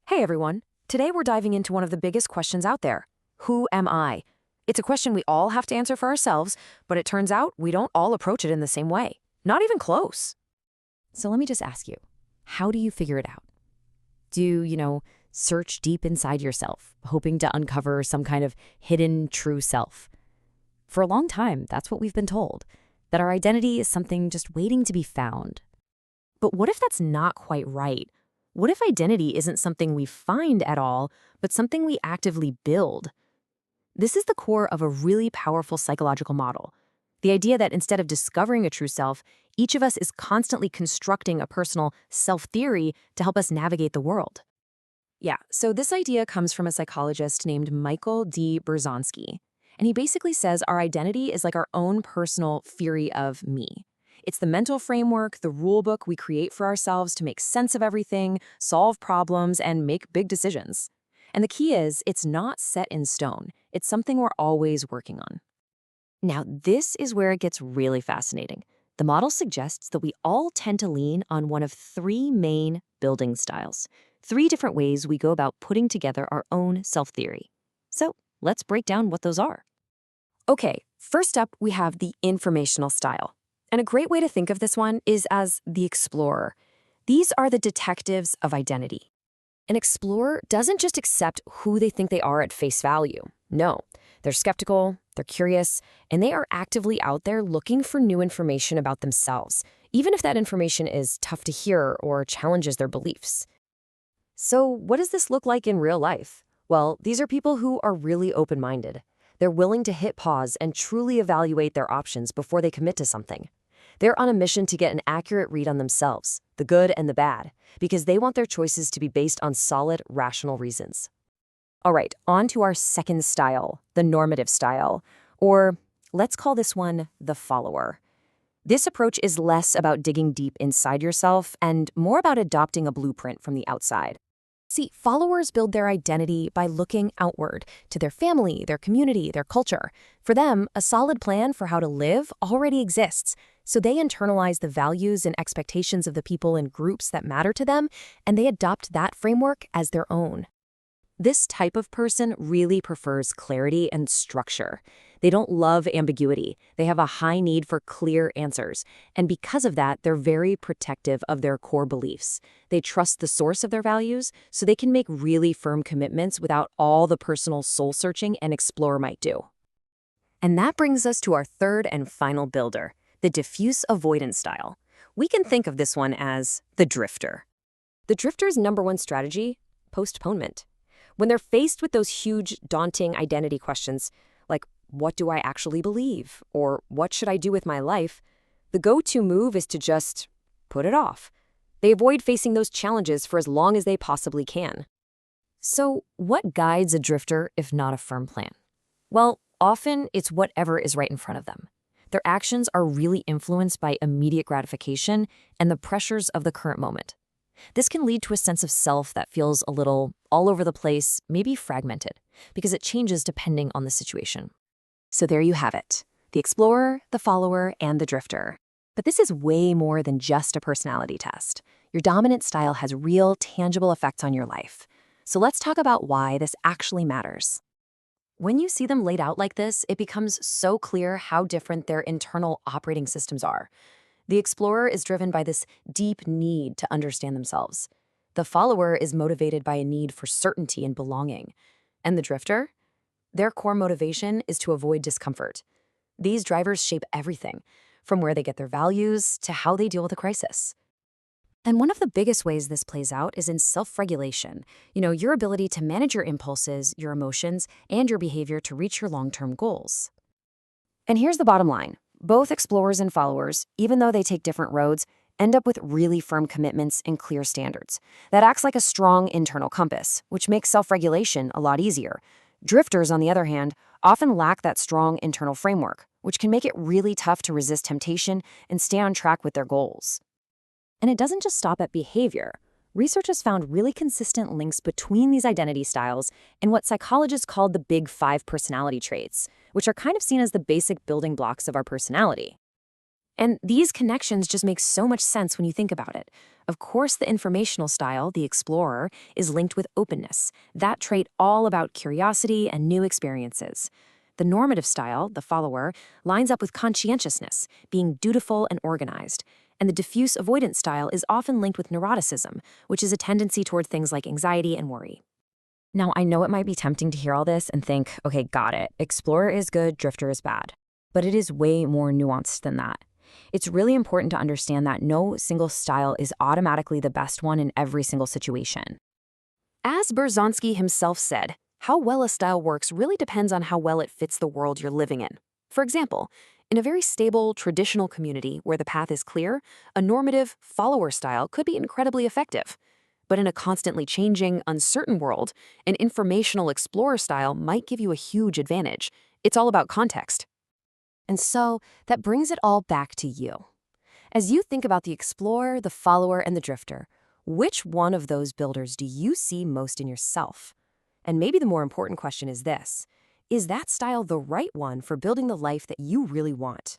Hey everyone! Today we're diving into one of the biggest questions out there. Who am I? It's a question we all have to answer for ourselves, but it turns out we don't all approach it in the same way. Not even close. So let me just ask you, how do you figure it out? Do you search deep inside yourself, hoping to uncover some kind of hidden true self? For a long time, that's what we've been told, that our identity is something just waiting to be found. But what if that's not quite right? What if identity isn't something we find at all, but something we actively build? This is the core of a really powerful psychological model. The idea that instead of discovering a true self, each of us is constantly constructing a personal self-theory to help us navigate the world. Yeah, so this idea comes from a psychologist named Michael D. Berzonsky. And he basically says our identity is like our own personal theory of me. It's the mental framework, the rule book we create for ourselves to make sense of everything, solve problems, and make big decisions. And the key is, it's not set in stone. It's something we're always working on. Now, this is where it gets really fascinating. The model suggests that we all tend to lean on one of three main building styles, three different ways we go about putting together our own self-theory. So let's break down what those are. Okay, first up, we have the informational style. And a great way to think of this one is as the explorer. These are the detectives of identity. An explorer doesn't just accept who they think they are at face value. No, they're skeptical, they're curious, and they are actively out there looking for new information about themselves, even if that information is tough to hear or challenges their beliefs. So what does this look like in real life? Well, these are people who are really open-minded. They're willing to hit pause and truly evaluate their options before they commit to something. They're on a mission to get an accurate read on themselves, the good and the bad, because they want their choices to be based on solid, rational reasons. All right, on to our second style, the normative style, or let's call this one the follower. This approach is less about digging deep inside yourself and more about adopting a blueprint from the outside. See, followers build their identity by looking outward to their family, their community, their culture. For them, a solid plan for how to live already exists, so they internalize the values and expectations of the people and groups that matter to them, and they adopt that framework as their own. This type of person really prefers clarity and structure. They don't love ambiguity. They have a high need for clear answers. And because of that, they're very protective of their core beliefs. They trust the source of their values, so they can make really firm commitments without all the personal soul-searching an explorer might do. And that brings us to our third and final builder, the diffuse avoidance style. We can think of this one as the drifter. The drifter's number one strategy? Postponement. When they're faced with those huge, daunting identity questions, like, what do I actually believe? Or what should I do with my life? The go-to move is to just put it off. They avoid facing those challenges for as long as they possibly can. So what guides a drifter if not a firm plan? Well, often it's whatever is right in front of them. Their actions are really influenced by immediate gratification and the pressures of the current moment. This can lead to a sense of self that feels a little all over the place, maybe fragmented, because it changes depending on the situation. So there you have it, the explorer, the follower, and the drifter. But this is way more than just a personality test. Your dominant style has real, tangible effects on your life. So let's talk about why this actually matters. When you see them laid out like this, it becomes so clear how different their internal operating systems are. The explorer is driven by this deep need to understand themselves. The follower is motivated by a need for certainty and belonging. And the drifter? Their core motivation is to avoid discomfort. These drivers shape everything, from where they get their values to how they deal with a crisis. And one of the biggest ways this plays out is in self-regulation. Your ability to manage your impulses, your emotions, and your behavior to reach your long-term goals. And here's the bottom line. Both explorers and followers, even though they take different roads, end up with really firm commitments and clear standards. That acts like a strong internal compass, which makes self-regulation a lot easier. Drifters, on the other hand, often lack that strong internal framework, which can make it really tough to resist temptation and stay on track with their goals. And it doesn't just stop at behavior. Research has found really consistent links between these identity styles and what psychologists call the Big Five personality traits, which are kind of seen as the basic building blocks of our personality. And these connections just make so much sense when you think about it. Of course, the informational style, the explorer, is linked with openness, that trait all about curiosity and new experiences. The normative style, the follower, lines up with conscientiousness, being dutiful and organized. And the diffuse avoidance style is often linked with neuroticism, which is a tendency toward things like anxiety and worry. Now, I know it might be tempting to hear all this and think, okay, got it. Explorer is good, drifter is bad. But it is way more nuanced than that. It's really important to understand that no single style is automatically the best one in every single situation. As Berzonsky himself said, how well a style works really depends on how well it fits the world you're living in. For example, in a very stable, traditional community where the path is clear, a normative follower style could be incredibly effective. But in a constantly changing, uncertain world, an informational explorer style might give you a huge advantage. It's all about context. And so that brings it all back to you. As you think about the explorer, the follower, and the drifter, which one of those builders do you see most in yourself? And maybe the more important question is this: is that style the right one for building the life that you really want?